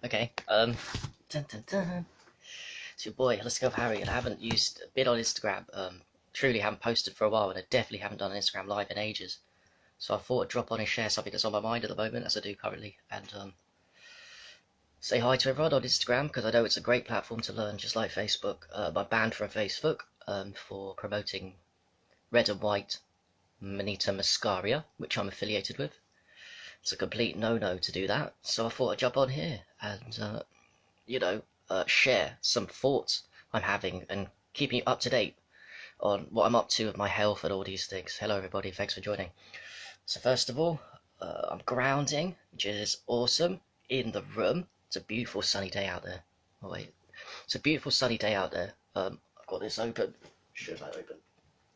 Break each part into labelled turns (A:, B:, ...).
A: Okay. Dun, dun, dun. It's your boy. Let's go, Harry. And I haven't used a bit on Instagram. Truly haven't posted for a while, and I definitely haven't done an Instagram live in ages. So I thought I'd drop on and share something that's on my mind at the moment, as I do currently, and say hi to everyone on Instagram because I know it's a great platform to learn, just like Facebook. I'm banned from Facebook for promoting red and white Manita muscaria, which I'm affiliated with. It's a complete no-no to do that. So I thought I'd jump on here and share some thoughts I'm having and keeping you up to date on what I'm up to with my health and all these things. Hello everybody, thanks for joining. So first of all, I'm grounding, which is awesome, in the room. It's a beautiful sunny day out there. Oh wait, it's a beautiful sunny day out there. I've got this open. Should I open?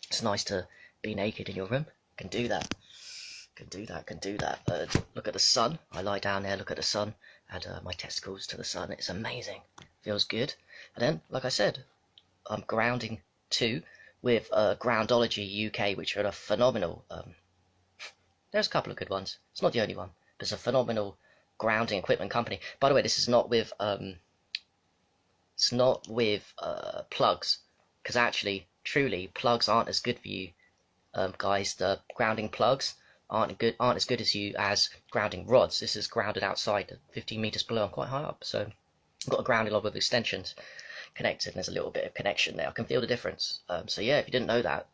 A: It's nice to be naked in your room. Can do that. Can do that. Look at the sun. I lie down there, look at the sun, and my testicles to the sun. It's amazing. Feels good. And then, like I said, I'm grounding too with Groundology UK, which are a phenomenal. There's a couple of good ones. It's not the only one. But it's a phenomenal grounding equipment company. By the way, this is not with plugs, because actually, truly, plugs aren't as good for you, guys. The grounding plugs aren't as good as you as grounding rods. This is grounded outside, 15 meters below and quite high up. So I've got a grounding rod with extensions connected, and there's a little bit of connection there. I can feel the difference. So yeah, if you didn't know that,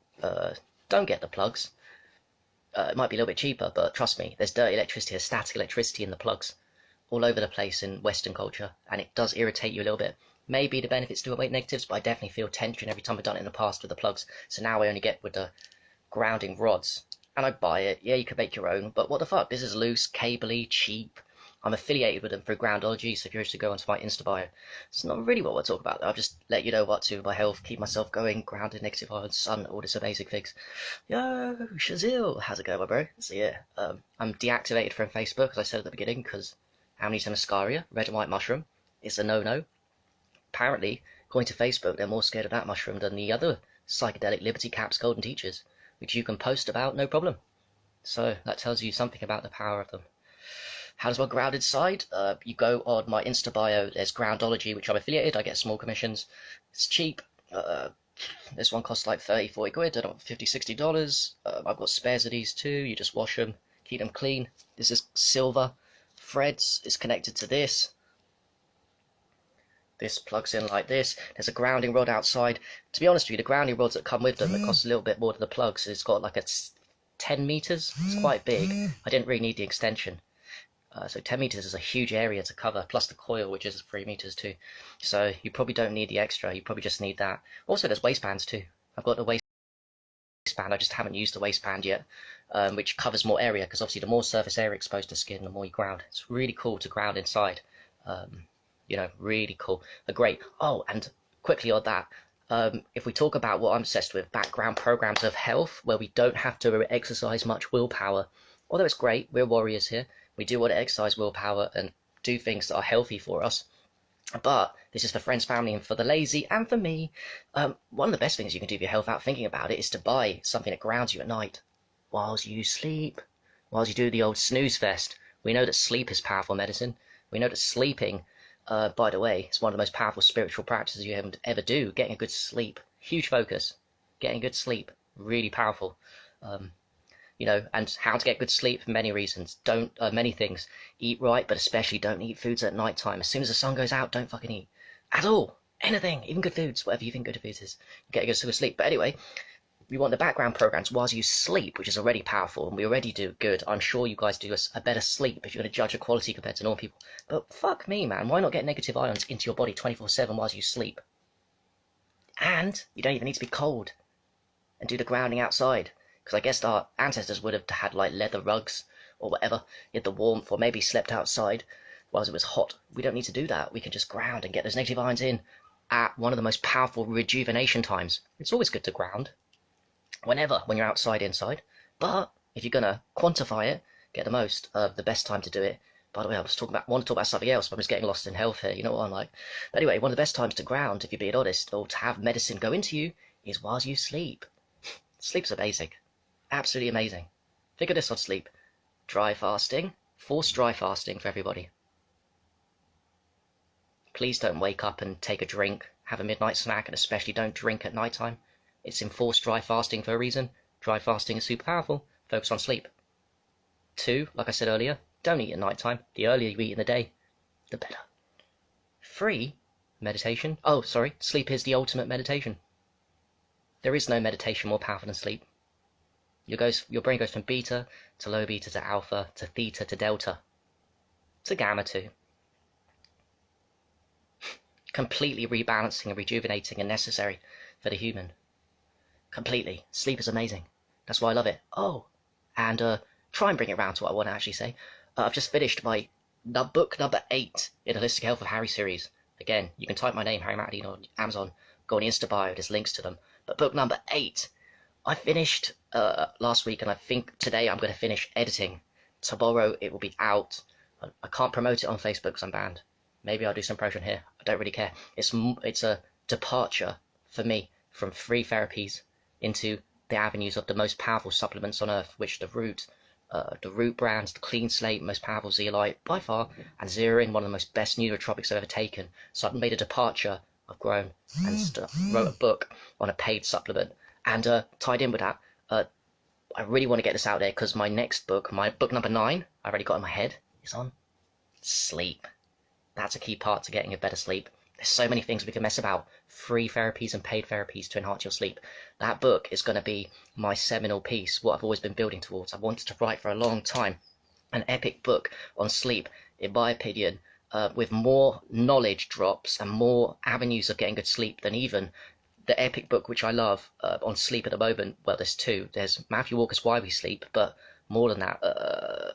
A: don't get the plugs. It might be a little bit cheaper, but trust me, there's dirty electricity, there's static electricity in the plugs all over the place in Western culture, and it does irritate you a little bit. Maybe the benefits do outweigh negatives, but I definitely feel tension every time I've done it in the past with the plugs. So now I only get with the grounding rods. And I buy it. Yeah, you can make your own, but what the fuck? This is loose, cabley, cheap. I'm affiliated with them through Groundology, so if you're interested, go onto my Insta bio. It's not really what we'll talk about. I'll just let you know what to my health, keep myself going, grounded, negative ion, sun, all this amazing things. Yo, Shazil, how's it going, my bro? So yeah, I'm deactivated from Facebook, as I said at the beginning, because Amanita muscaria, red and white mushroom, it's a no-no. Apparently, according to Facebook, they're more scared of that mushroom than the other psychedelic Liberty Caps Golden Teachers, which you can post about no problem. So that tells you something about the power of them. How does my grounded side? You go on my Insta bio, there's Groundology, which I'm affiliated, I get small commissions. It's cheap. This one costs like 30, 40 quid, I don't know, $50, $60. I've got spares of these too, you just wash them, keep them clean. This is silver threads, it's connected to this. This plugs in like this. There's a grounding rod outside. To be honest with you, the grounding rods that come with them, it costs a little bit more than the plugs. It's got like a 10 meters. It's quite big. I didn't really need the extension. So 10 meters is a huge area to cover, plus the coil, which is 3 meters too. So you probably don't need the extra. You probably just need that. Also, there's waistbands too. I've got the waistband. I just haven't used the waistband yet, which covers more area, because obviously the more surface area exposed to skin, the more you ground. It's really cool to ground inside. Really cool. Great. Oh, and quickly on that, if we talk about what I'm obsessed with, background programs of health, where we don't have to exercise much willpower, although it's great, we're warriors here, we do want to exercise willpower and do things that are healthy for us, but this is for friends, family, and for the lazy, and for me. One of the best things you can do for your health without thinking about it is to buy something that grounds you at night, whilst you sleep, whilst you do the old snooze fest. We know that sleep is powerful medicine. We know that sleeping, by the way, it's one of the most powerful spiritual practices you ever do. Getting a good sleep, huge focus. Getting good sleep, really powerful. And how to get good sleep, many reasons. Many things. Eat right, but especially don't eat foods at night time. As soon as the sun goes out, don't fucking eat. At all. Anything. Even good foods, whatever you think good foods is. Get a good sleep. But anyway, we want the background programs whilst you sleep, which is already powerful, and we already do good. I'm sure you guys do a better sleep if you're going to judge a quality compared to normal people. But fuck me, man. Why not get negative ions into your body 24/7 whilst you sleep? And you don't even need to be cold and do the grounding outside, because I guess our ancestors would have had like leather rugs or whatever, get the warmth, or maybe slept outside whilst it was hot. We don't need to do that. We can just ground and get those negative ions in at one of the most powerful rejuvenation times. It's always good to ground. When you're outside, inside. But if you're going to quantify it, get the most of the best time to do it. By the way, want to talk about something else, but I'm just getting lost in health here. You know what I'm like. But anyway, one of the best times to ground, if you're being honest, or to have medicine go into you, is whilst you sleep. Sleep's a basic. Absolutely amazing. Think of this on sleep. Dry fasting. Forced dry fasting for everybody. please don't wake up and take a drink, have a midnight snack, and especially don't drink at night time. It's enforced dry fasting for a reason. Dry fasting is super powerful. Focus on sleep. 2, like I said earlier, don't eat at night time. The earlier you eat in the day, the better. 3, meditation. Oh, sorry, sleep is the ultimate meditation. There is no meditation more powerful than sleep. Your brain goes from beta to low beta to alpha to theta to delta to gamma too. Completely rebalancing and rejuvenating and necessary for the human. Completely. Sleep is amazing. That's why I love it. Oh, and try and bring it around to what I want to actually say. I've just finished my book number 8 in the Holistic Health of Harry series. Again, you can type my name, Harry Mattadine, on Amazon. Go on the Insta bio, there's links to them. But book number 8, I finished last week, and I think today I'm going to finish editing. Tomorrow it will be out. I can't promote it on Facebook because I'm banned. Maybe I'll do some promotion here. I don't really care. It's a departure for me from free therapies into the avenues of the most powerful supplements on earth, which the root brands, the Clean Slate, most powerful zeolite by far, and zeroin, one of the most best neurotropics I've ever taken. So I've made a departure. I've grown and wrote a book on a paid supplement. And tied in with that, I really want to get this out there because my next book, my book number 9, I've already got in my head, is on sleep. That's a key part to getting a better sleep. There's so many things we can mess about. Free therapies and paid therapies to enhance your sleep. That book is going to be my seminal piece, what I've always been building towards. I wanted to write for a long time. An epic book on sleep, in my opinion, with more knowledge drops and more avenues of getting good sleep than even the epic book which I love on sleep at the moment. Well, there's 2. There's Matthew Walker's Why We Sleep, but more than that,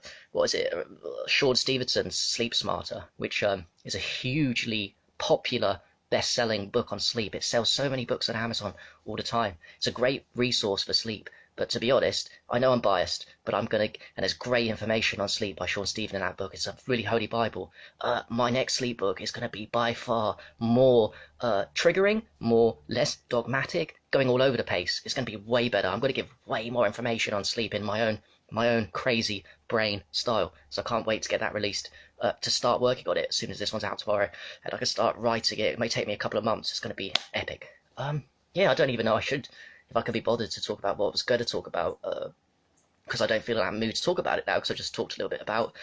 A: Sean Stevenson's Sleep Smarter, which is a hugely popular best-selling book on sleep. It sells so many books on Amazon all the time. It's a great resource for sleep. But to be honest, I know I'm biased, but and there's great information on sleep by Sean Stevens in that book. It's a really holy Bible. My next sleep book is going to be by far more triggering, less dogmatic, going all over the place. It's going to be way better. I'm going to give way more information on sleep in my own crazy brain style. So I can't wait to get that released, to start working on it as soon as this one's out tomorrow. And I can start writing it. It may take me a couple of months. It's going to be epic. Yeah, I don't even know if I could be bothered to talk about what I was going to talk about, because I don't feel in that mood to talk about it now, because I just talked a little bit about,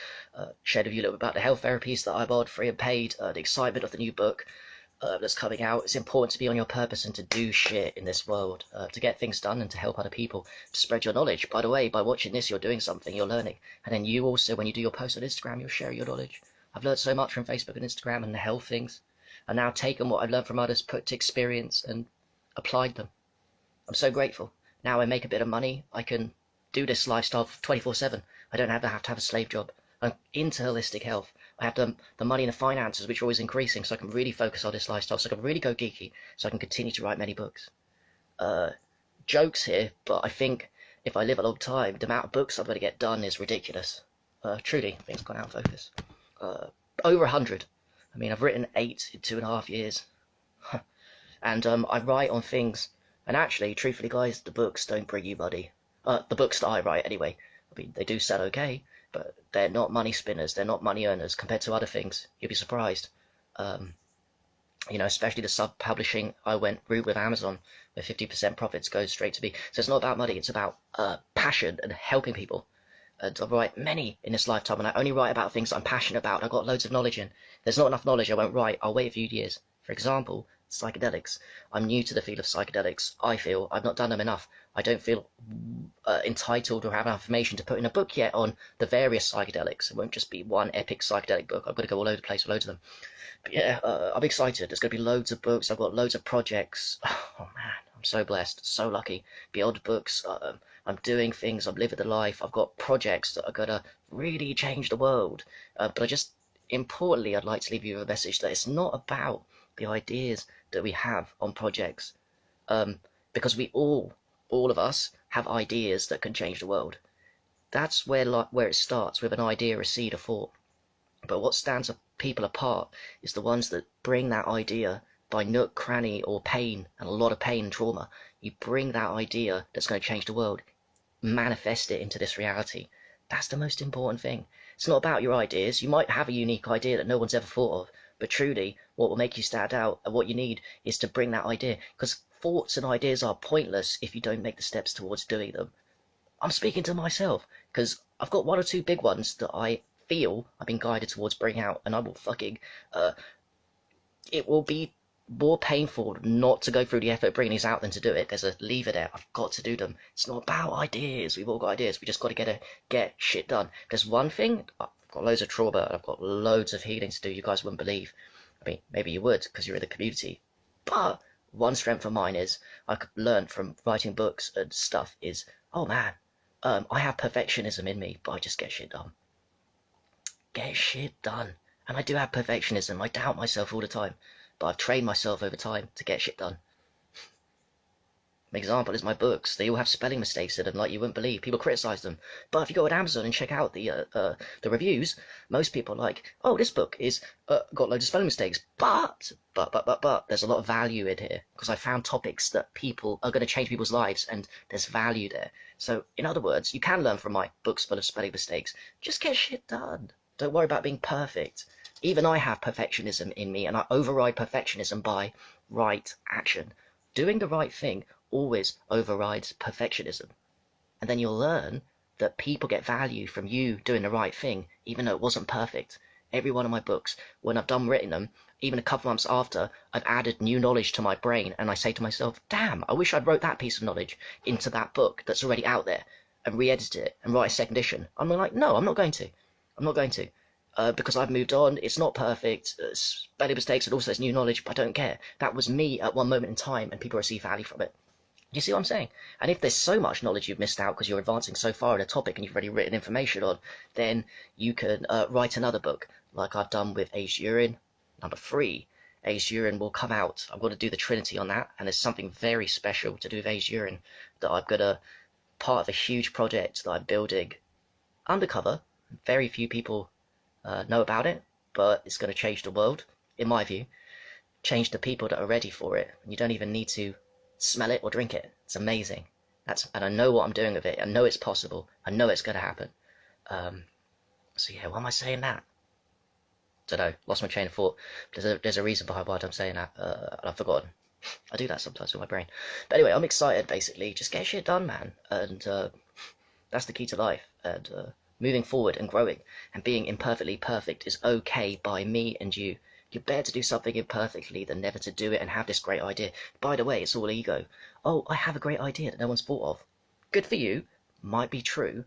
A: shared with you a little bit about the health therapies that I've had free and paid, the excitement of the new book that's coming out. It's important to be on your purpose and to do shit in this world, to get things done and to help other people, to spread your knowledge. By the way, by watching this, you're doing something, you're learning. And then you also, when you do your posts on Instagram, you'll share your knowledge. I've learned so much from Facebook and Instagram and the health things. I've now taken what I've learned from others, put to experience, and applied them. I'm so grateful. Now I make a bit of money. I can do this lifestyle 24/7. I don't have to have a slave job. I'm into holistic health. I have the money and the finances, which are always increasing, so I can really focus on this lifestyle, so I can really go geeky, so I can continue to write many books. Jokes here, but I think if I live a long time, the amount of books I'm going to get done is ridiculous. Truly, I think it's gone out of focus. Over 100. I mean, I've written 8 in 2.5 years. And I write on things. And actually, truthfully, guys, the books don't bring you money. The books that I write, anyway. I mean, they do sell okay, but they're not money spinners. They're not money earners compared to other things. You'll be surprised. Especially the sub-publishing, I went route with Amazon, where 50% profits goes straight to me. So it's not about money. It's about passion and helping people. And I write many in this lifetime, and I only write about things I'm passionate about. I've got loads of knowledge in. There's not enough knowledge, I won't write. I'll wait a few years. For example, psychedelics. I'm new to the field of psychedelics. I feel I've not done them enough. I don't feel entitled or have enough information to put in a book yet on the various psychedelics. It won't just be one epic psychedelic book. I've got to go all over the place with loads of them. But yeah, I'm excited. There's going to be loads of books. I've got loads of projects. Oh man, I'm so blessed, so lucky. Beyond books, I'm doing things. I'm living the life. I've got projects that are going to really change the world. But importantly, I'd like to leave you with a message that it's not about the ideas that we have on projects, because we all of us have ideas that can change the world. That's where it starts, with an idea, a seed, a thought. But what stands people apart is the ones that bring that idea by nook, cranny, or pain, and a lot of pain and trauma. You bring that idea that's going to change the world, manifest it into this reality. That's the most important thing. It's not about your ideas. You might have a unique idea that no one's ever thought of, But truly, what will make you stand out and what you need is to bring that idea. Because thoughts and ideas are pointless if you don't make the steps towards doing them. I'm speaking to myself because I've got one or two big ones that I feel I've been guided towards bringing out, and I will fucking, it will be more painful not to go through the effort of bringing these out than to do it. There's a lever there. I've got to do them. It's not about ideas. We've all got ideas. We just got to get shit done. There's one thing. I've got loads of trauma. I've got loads of healing to do. You guys wouldn't believe. I mean, maybe you would because you're in the community. But one strength of mine is I could learn from writing books and stuff is, oh man, I have perfectionism in me, but I just get shit done. Get shit done. And I do have perfectionism. I doubt myself all the time. But I've trained myself over time to get shit done. An example is my books. They all have spelling mistakes in them like you wouldn't believe. People criticize them. But if you go on Amazon and check out the reviews, most people are like, oh, this book is got loads of spelling mistakes. But, there's a lot of value in here. Because I found topics that people are going to change people's lives and there's value there. So, in other words, you can learn from my books full of spelling mistakes. Just get shit done. Don't worry about being perfect. Even I have perfectionism in me, and I override perfectionism by right action. Doing the right thing always overrides perfectionism. And then you'll learn that people get value from you doing the right thing, even though it wasn't perfect. Every one of my books, when I've done written them, even a couple months after, I've added new knowledge to my brain, and I say to myself, damn, I wish I'd wrote that piece of knowledge into that book that's already out there, and re-edit it, and write a second edition. I'm like, no, I'm not going to. I'm not going to. Because I've moved on, it's not perfect, spelling mistakes, and also there's new knowledge, but I don't care. That was me at one moment in time, and people receive value from it. Do you see what I'm saying? And if there's so much knowledge you've missed out because you're advancing so far in a topic and you've already written information on, then you can write another book, like I've done with Aged Urine. Number 3, Aged Urine will come out. I'm going to do the Trinity on that, and there's something very special to do with Aged Urine that I'm going to, part of a huge project that I'm building undercover. Very few people know about it, but it's going to change the world, in my view. Change the people that are ready for it. You don't even need to smell it or drink it. It's amazing. And I know what I'm doing with it. I know it's possible. I know it's going to happen. So yeah, why am I saying that? Don't know. Lost my train of thought. There's a reason behind why I'm saying that. And I've forgotten. I do that sometimes with my brain. But anyway, I'm excited. Basically, just get shit done, man. And that's the key to life. And moving forward and growing and being imperfectly perfect is okay by me and you. You're better to do something imperfectly than never to do it and have this great idea. By the way, it's all ego. Oh, I have a great idea that no one's thought of. Good for you. Might be true.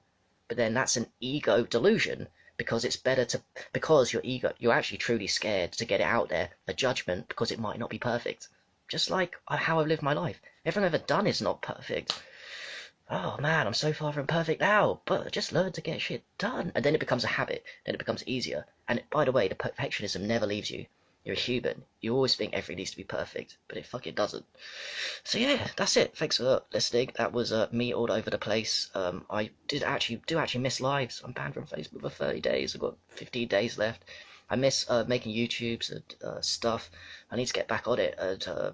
A: But then that's an ego delusion because it's better to, because you're actually truly scared to get it out there, a judgment because it might not be perfect. Just like how I've lived my life. Everything I've ever done is not perfect. Oh man, I'm so far from perfect now, but just learn to get shit done. And then it becomes a habit, then it becomes easier. And by the way, the perfectionism never leaves you. You're a human. You always think everything needs to be perfect, but it fucking doesn't. So yeah, that's it. Thanks for listening. That was me all over the place. I do actually miss lives. I'm banned from Facebook for 30 days. I've got 15 days left. I miss making YouTubes and stuff. I need to get back on it and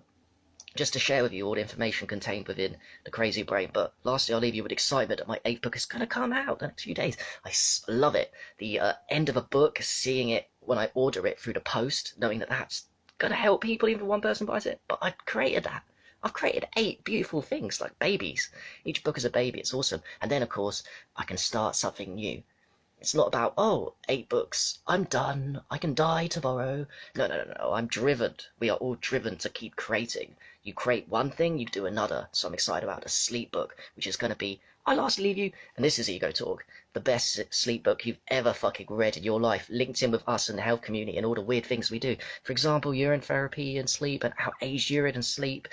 A: just to share with you all the information contained within the crazy brain. But lastly, I'll leave you with excitement that my 8th book is going to come out the next few days. I love it. The end of a book, seeing it when I order it through the post, knowing that that's going to help people, even if one person buys it. But I've created that. I've created 8 beautiful things, like babies. Each book is a baby. It's awesome. And then, of course, I can start something new. It's not about, oh, 8 books, I'm done, I can die tomorrow. No, I'm driven. We are all driven to keep creating. You create one thing, you do another. So I'm excited about the sleep book, which is going to be, I last leave you, and this is Ego Talk, the best sleep book you've ever fucking read in your life, linked in with us and the health community and all the weird things we do. For example, urine therapy and sleep, and how aged urine and sleep,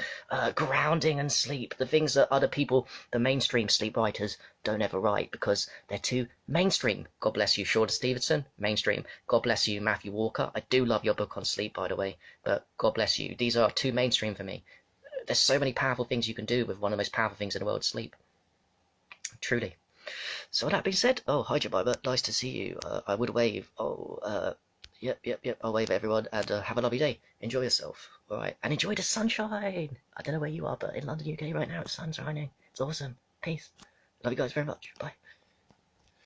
A: grounding and sleep, the things that other people, the mainstream sleep writers, don't ever write because they're too mainstream. God bless you, Sean Stevenson, mainstream. God bless you, Matthew Walker. I do love your book on sleep, by the way, but God bless you. These are too mainstream for me. There's so many powerful things you can do with one of the most powerful things in the world, sleep. Truly. So with that being said, oh, hi Jemima, nice to see you. I would wave. Oh, yep, I'll wave at everyone and have a lovely day. Enjoy yourself, alright? And enjoy the sunshine. I don't know where you are, but in London, UK right now, it's sun shining. It's awesome. Peace. Love you guys very much. Bye.